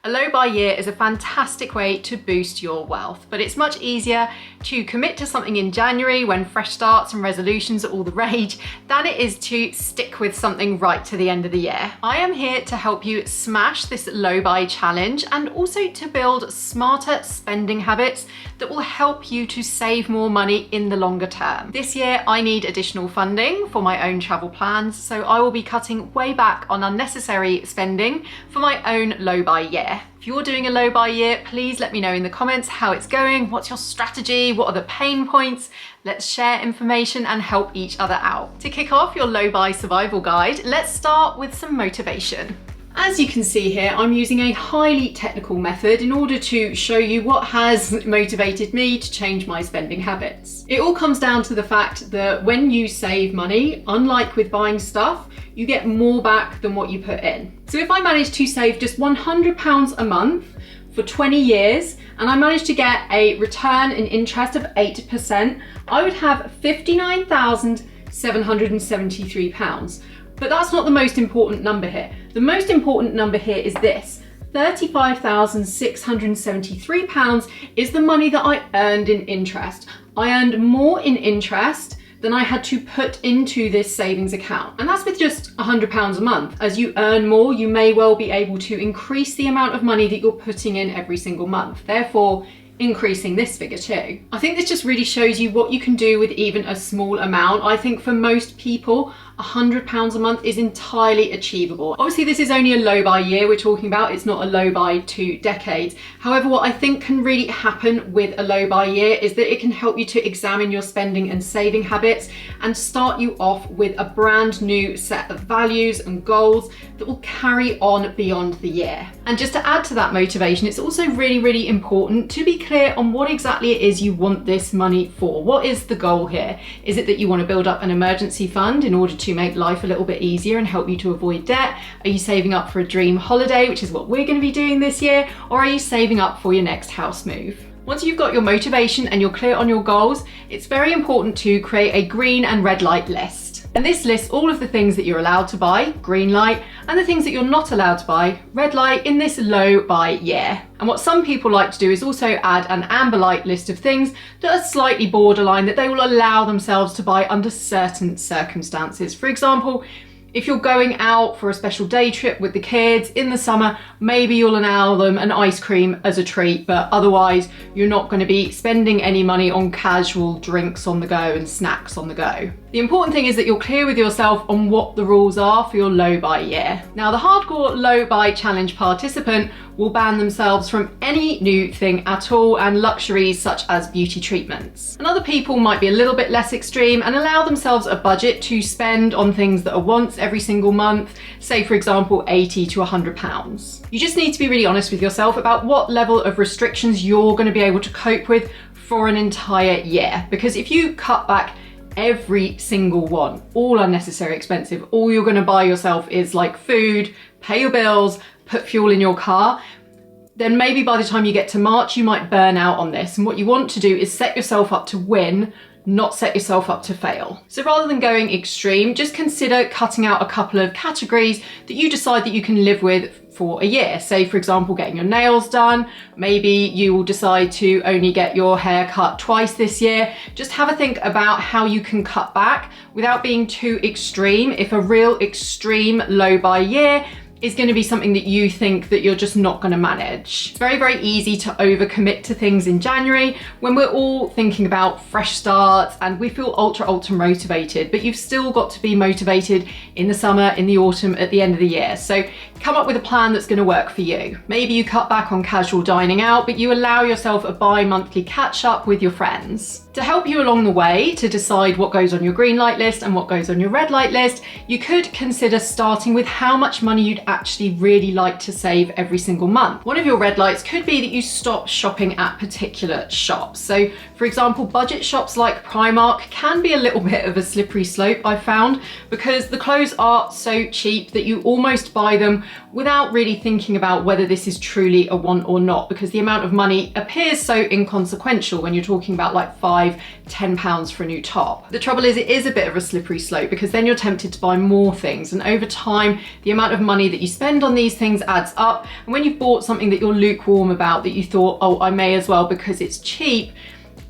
A low buy year is a fantastic way to boost your wealth, but it's much easier to commit to something in January when fresh starts and resolutions are all the rage than it is to stick with something right to the end of the year. I am here to help you smash this low buy challenge and also to build smarter spending habits that will help you to save more money in the longer term. This year, I need additional funding for my own travel plans, so I will be cutting way back on unnecessary spending for my own low buy year. If you're doing a low buy year, please let me know in the comments how it's going, what's your strategy, what are the pain points. Let's share information and help each other out. To kick off your low buy survival guide, let's start with some motivation. As you can see here, I'm using a highly technical method in order to show you what has motivated me to change my spending habits. It all comes down to the fact that when you save money, unlike with buying stuff, you get more back than what you put in. So if I manage to save just £100 a month for 20 years, and I managed to get a return in interest of 8%, I would have £59,773. But that's not the most important number here. The most important number here is this. £35,673 is the money that I earned in interest. I earned more in interest than I had to put into this savings account. And that's with just £100 a month. As you earn more, you may well be able to increase the amount of money that you're putting in every single month. Therefore, increasing this figure too. I think this just really shows you what you can do with even a small amount. I think for most people, £100 a month is entirely achievable. Obviously, this is only a low buy year we're talking about. It's not a low buy 2 decades. However, what I think can really happen with a low buy year is that it can help you to examine your spending and saving habits and start you off with a brand new set of values and goals that will carry on beyond the year. And just to add to that motivation, it's also really, really important to be clear on what exactly it is you want this money for. What is the goal here? Is it that you want to build up an emergency fund in order to make life a little bit easier and help you to avoid debt? Are you saving up for a dream holiday, which is what we're going to be doing this year? Or are you saving up for your next house move? Once you've got your motivation and you're clear on your goals, it's very important to create a green and red light list. And this lists all of the things that you're allowed to buy, green light, and the things that you're not allowed to buy, red light, in this low buy year. And what some people like to do is also add an amber light list of things that are slightly borderline that they will allow themselves to buy under certain circumstances. For example, if you're going out for a special day trip with the kids in the summer, maybe you'll allow them an ice cream as a treat, but otherwise you're not going to be spending any money on casual drinks on the go and snacks on the go. The important thing is that you're clear with yourself on what the rules are for your low buy year. Now, the hardcore low buy challenge participant will ban themselves from any new thing at all and luxuries such as beauty treatments. And other people might be a little bit less extreme and allow themselves a budget to spend on things that are wants every single month, say for example £80 to £100. You just need to be really honest with yourself about what level of restrictions you're going to be able to cope with for an entire year. Because if you cut back every single one, all unnecessary expensive, all you're going to buy yourself is like food, pay your bills, put fuel in your car, then maybe by the time you get to March, you might burn out on this. And what you want to do is set yourself up to win, not set yourself up to fail. So rather than going extreme, just consider cutting out a couple of categories that you decide that you can live with for a year. Say, for example, getting your nails done. Maybe you will decide to only get your hair cut twice this year. Just have a think about how you can cut back without being too extreme. If a real extreme low buy year is going to be something that you think that you're just not going to manage. It's very, very easy to overcommit to things in January when we're all thinking about fresh starts and we feel ultra motivated, but you've still got to be motivated in the summer, in the autumn, at the end of the year. So come up with a plan that's going to work for you. Maybe you cut back on casual dining out, but you allow yourself a bi-monthly catch up with your friends. To help you along the way to decide what goes on your green light list and what goes on your red light list, you could consider starting with how much money you'd actually really like to save every single month. One of your red lights could be that you stop shopping at particular shops. So for example, budget shops like Primark can be a little bit of a slippery slope, I found, because the clothes are so cheap that you almost buy them without really thinking about whether this is truly a want or not, because the amount of money appears so inconsequential when you're talking about like £5–10 for a new top. The trouble is, it is a bit of a slippery slope, because then you're tempted to buy more things, and over time the amount of money that you spend on these things adds up, and when you've bought something that you're lukewarm about, that you thought, oh, I may as well because it's cheap,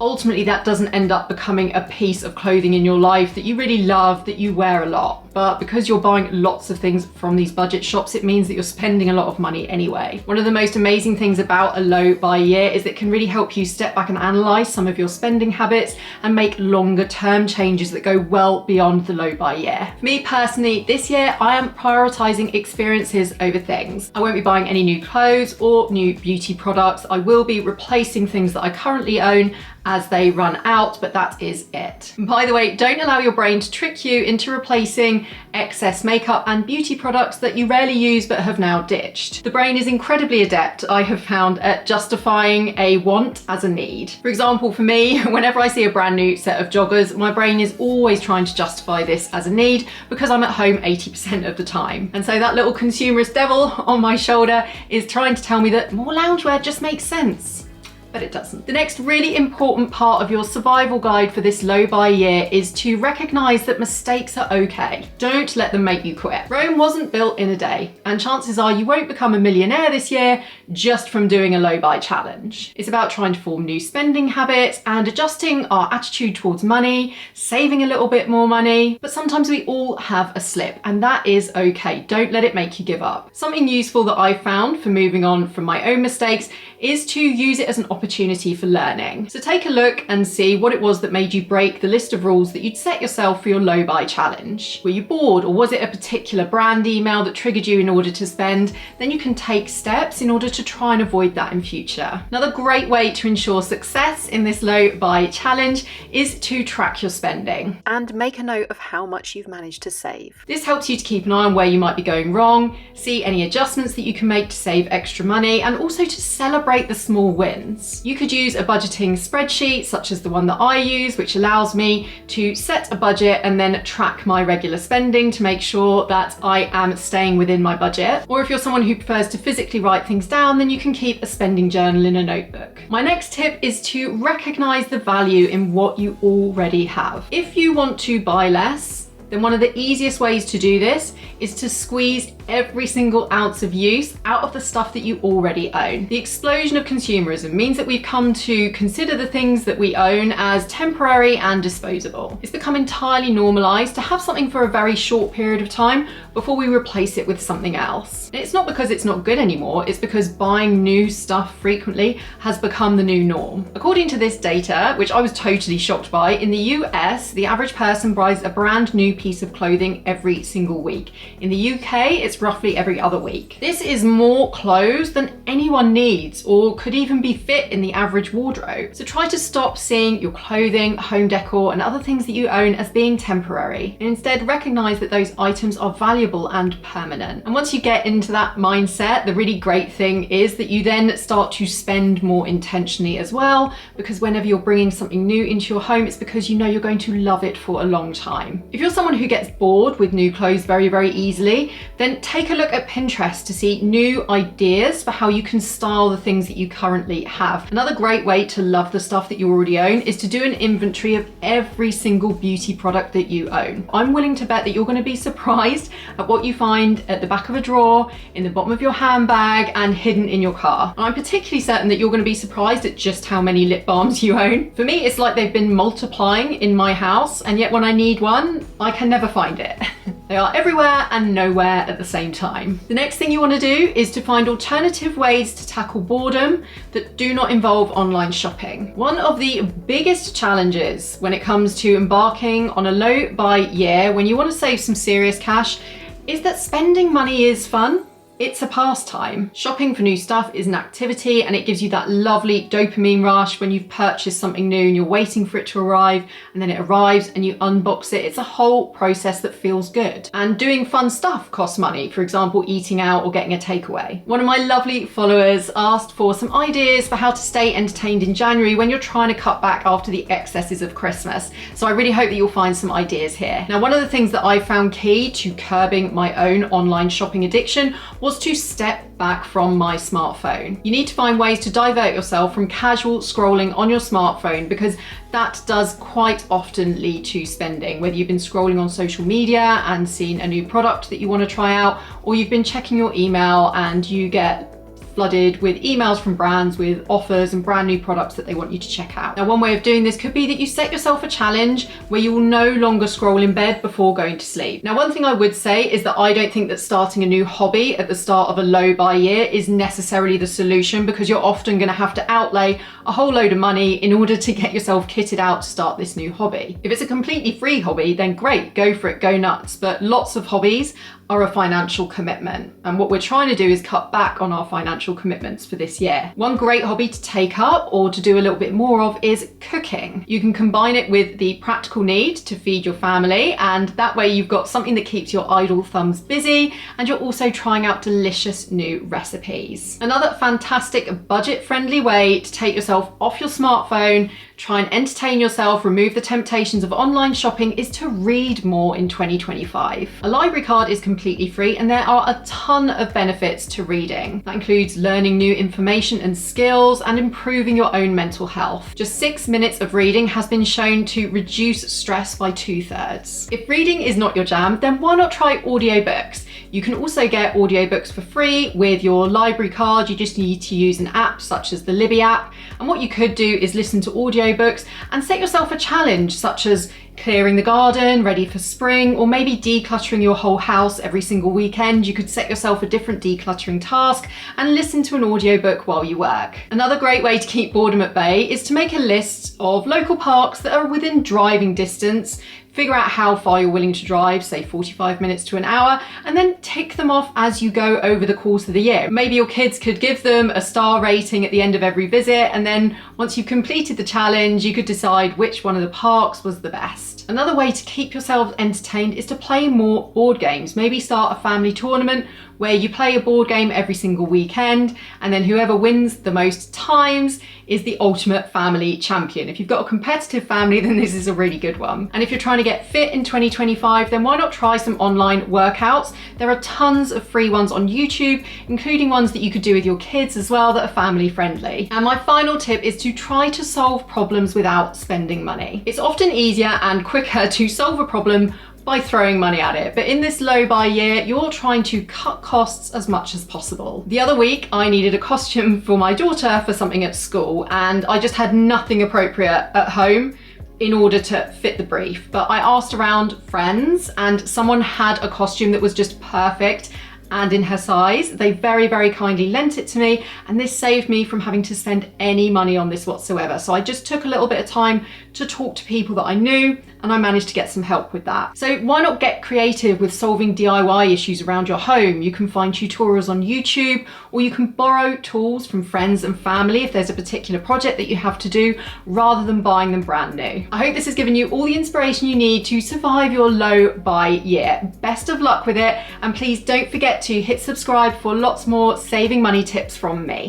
ultimately that doesn't end up becoming a piece of clothing in your life that you really love, that you wear a lot. But because you're buying lots of things from these budget shops, it means that you're spending a lot of money anyway. One of the most amazing things about a low buy year is that it can really help you step back and analyze some of your spending habits and make longer term changes that go well beyond the low buy year. For me personally, this year I am prioritizing experiences over things. I won't be buying any new clothes or new beauty products. I will be replacing things that I currently own as they run out, but that is it. And by the way, don't allow your brain to trick you into replacing excess makeup and beauty products that you rarely use but have now ditched. The brain is incredibly adept, I have found, at justifying a want as a need. For example, for me, whenever I see a brand new set of joggers, my brain is always trying to justify this as a need because I'm at home 80% of the time. And so that little consumerist devil on my shoulder is trying to tell me that more loungewear just makes sense. But it doesn't. The next really important part of your survival guide for this low buy year is to recognize that mistakes are okay. Don't let them make you quit. Rome wasn't built in a day, and chances are you won't become a millionaire this year just from doing a low buy challenge. It's about trying to form new spending habits and adjusting our attitude towards money, saving a little bit more money. But sometimes we all have a slip, and that is okay. Don't let it make you give up. Something useful that I found for moving on from my own mistakes is to use it as an opportunity for learning. So take a look and see what it was that made you break the list of rules that you'd set yourself for your low buy challenge. Were you bored, or was it a particular brand email that triggered you in order to spend? Then you can take steps in order to try and avoid that in future. Another great way to ensure success in this low buy challenge is to track your spending and make a note of how much you've managed to save. This helps you to keep an eye on where you might be going wrong, see any adjustments that you can make to save extra money, and also to celebrate the small wins. You could use a budgeting spreadsheet such as the one that I use, which allows me to set a budget and then track my regular spending to make sure that I am staying within my budget. Or if you're someone who prefers to physically write things down, then you can keep a spending journal in a notebook. My next tip is to recognize the value in what you already have. If you want to buy less, then one of the easiest ways to do this is to squeeze every single ounce of use out of the stuff that you already own. The explosion of consumerism means that we've come to consider the things that we own as temporary and disposable. It's become entirely normalized to have something for a very short period of time before we replace it with something else. And it's not because it's not good anymore, it's because buying new stuff frequently has become the new norm. According to this data, which I was totally shocked by, in the US, the average person buys a brand new piece of clothing every single week. In the UK, it's roughly every other week. This is more clothes than anyone needs or could even be fit in the average wardrobe. So try to stop seeing your clothing, home decor, and other things that you own as being temporary, and instead recognize that those items are valuable and permanent. And once you get into that mindset, the really great thing is that you then start to spend more intentionally as well, because whenever you're bringing something new into your home, it's because you know you're going to love it for a long time. If you're someone who gets bored with new clothes very easily, then take a look at Pinterest to see new ideas for how you can style the things that you currently have. Another great way to love the stuff that you already own is to do an inventory of every single beauty product that you own. I'm willing to bet that you're going to be surprised at what you find at the back of a drawer, in the bottom of your handbag, and hidden in your car. And I'm particularly certain that you're going to be surprised at just how many lip balms you own. For me, it's like they've been multiplying in my house, and yet when I need one, I can never find it. They are everywhere and nowhere at the same time. The next thing you want to do is to find alternative ways to tackle boredom that do not involve online shopping. One of the biggest challenges when it comes to embarking on a low buy year, when you want to save some serious cash, is that spending money is fun. It's a pastime. Shopping for new stuff is an activity, and it gives you that lovely dopamine rush when you've purchased something new and you're waiting for it to arrive, and then it arrives and you unbox it. It's a whole process that feels good. And doing fun stuff costs money, for example, eating out or getting a takeaway. One of my lovely followers asked for some ideas for how to stay entertained in January when you're trying to cut back after the excesses of Christmas. So I really hope that you'll find some ideas here. Now, one of the things that I found key to curbing my own online shopping addiction was was to step back from my smartphone. You need to find ways to divert yourself from casual scrolling on your smartphone, because that does quite often lead to spending, whether you've been scrolling on social media and seen a new product that you want to try out, or you've been checking your email and you get flooded with emails from brands with offers and brand new products that they want you to check out. Now, one way of doing this could be that you set yourself a challenge where you will no longer scroll in bed before going to sleep. Now, one thing I would say is that I don't think that starting a new hobby at the start of a low buy year is necessarily the solution, because you're often going to have to outlay a whole load of money in order to get yourself kitted out to start this new hobby. If it's a completely free hobby, then great, go for it, go nuts. But lots of hobbies are a financial commitment, and what we're trying to do is cut back on our financial commitments for this year. One great hobby to take up or to do a little bit more of is cooking. You can combine it with the practical need to feed your family, and that way you've got something that keeps your idle thumbs busy, and you're also trying out delicious new recipes. Another fantastic budget-friendly way to take yourself off your smartphone, try and entertain yourself, remove the temptations of online shopping, is to read more in 2025. A library card is completely free, and there are a ton of benefits to reading. That includes learning new information and skills and improving your own mental health. Just 6 minutes of reading has been shown to reduce stress by 2/3. If reading is not your jam, then why not try audiobooks? You can also get audiobooks for free with your library card. You just need to use an app such as the Libby app. And what you could do is listen to audiobooks and set yourself a challenge, such as clearing the garden, ready for spring, or maybe decluttering your whole house every single weekend. You could set yourself a different decluttering task and listen to an audiobook while you work. Another great way to keep boredom at bay is to make a list of local parks that are within driving distance. Figure out how far you're willing to drive, say 45 minutes to an hour, and then tick them off as you go over the course of the year. Maybe your kids could give them a star rating at the end of every visit, and then once you've completed the challenge, you could decide which one of the parks was the best. Another way to keep yourself entertained is to play more board games. Maybe start a family tournament where you play a board game every single weekend, and then whoever wins the most times is the ultimate family champion. If you've got a competitive family, then this is a really good one. And if you're trying to get fit in 2025, then why not try some online workouts? There are tons of free ones on YouTube, including ones that you could do with your kids as well that are family friendly. And my final tip is to try to solve problems without spending money. It's often easier and quicker to solve a problem by throwing money at it. But in this low buy year, you're trying to cut costs as much as possible. The other week, I needed a costume for my daughter for something at school, and I just had nothing appropriate at home in order to fit the brief. But I asked around friends, and someone had a costume that was just perfect and in her size. They very, very kindly lent it to me, and this saved me from having to spend any money on this whatsoever. So I just took a little bit of time to talk to people that I knew, and I managed to get some help with that. So why not get creative with solving DIY issues around your home? You can find tutorials on YouTube, or you can borrow tools from friends and family if there's a particular project that you have to do, rather than buying them brand new. I hope this has given you all the inspiration you need to survive your low buy year. Best of luck with it, and please don't forget to hit subscribe for lots more saving money tips from me.